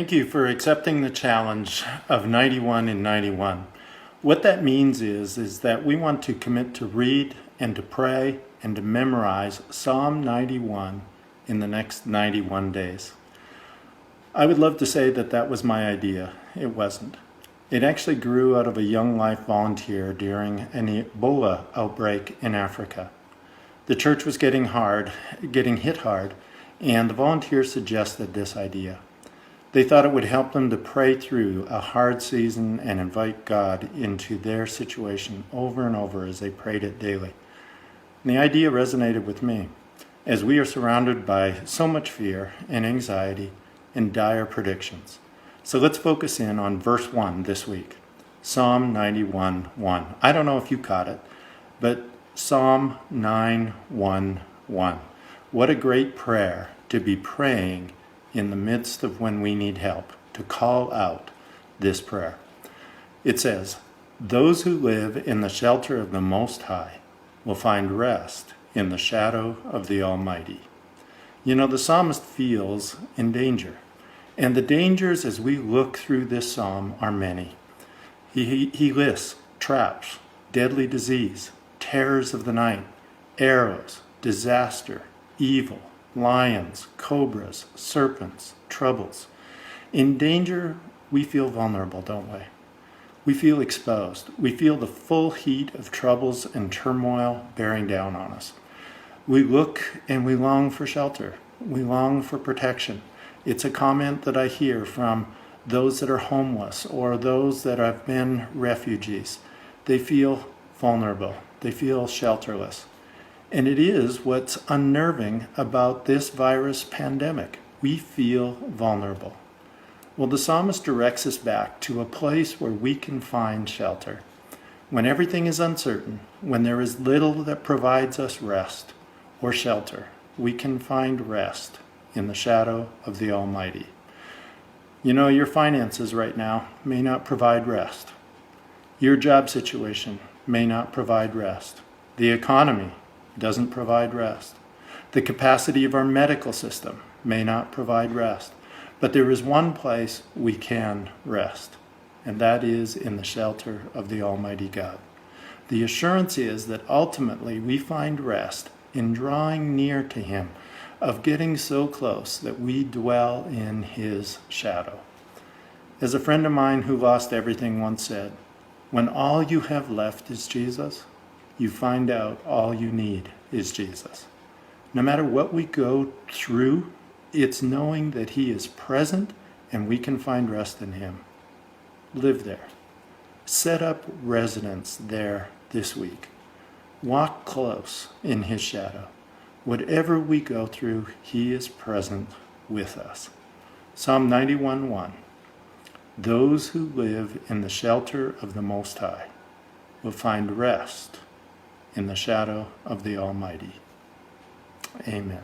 Thank you for accepting the challenge of 91 in 91. What that means is that we want to commit to read and to pray and to memorize Psalm 91 in the next 91 days. I would love to say that that was my idea. It wasn't. It actually grew out of a Young Life volunteer during an Ebola outbreak in Africa. The church was getting hit hard, and the volunteers suggested this idea. They thought it would help them to pray through a hard season and invite God into their situation over and over as they prayed it daily. And the idea resonated with me, as we are surrounded by so much fear and anxiety and dire predictions. So let's focus in on verse 1 this week, Psalm 91:1. I don't know if you caught it, but Psalm 9:1:1. What a great prayer to be praying in the midst of when we need help, to call out this prayer. It says, "Those who live in the shelter of the Most High will find rest in the shadow of the Almighty." You know, the psalmist feels in danger, and the dangers as we look through this psalm are many. He lists traps, deadly disease, terrors of the night, arrows, disaster, evil, lions, cobras, serpents, troubles. In danger, we feel vulnerable, don't we? We feel exposed. We feel the full heat of troubles and turmoil bearing down on us. We look and we long for shelter. We long for protection. It's a comment that I hear from those that are homeless or those that have been refugees. They feel vulnerable. They feel shelterless. And it is what's unnerving about this virus pandemic. We feel vulnerable. Well, the psalmist directs us back to a place where we can find shelter. When everything is uncertain, when there is little that provides us rest or shelter, we can find rest in the shadow of the Almighty. You know, your finances right now may not provide rest. Your job situation may not provide rest. The economy doesn't provide rest. The capacity of our medical system may not provide rest. But there is one place we can rest, and that is in the shelter of the Almighty God. The assurance is that ultimately we find rest in drawing near to Him, of getting so close that we dwell in His shadow. As a friend of mine who lost everything once said, when all you have left is Jesus, you find out all you need is Jesus. No matter what we go through, it's knowing that He is present and we can find rest in Him. Live there. Set up residence there this week. Walk close in His shadow. Whatever we go through, He is present with us. Psalm 91:1. Those who live in the shelter of the Most High will find rest in the shadow of the Almighty. Amen.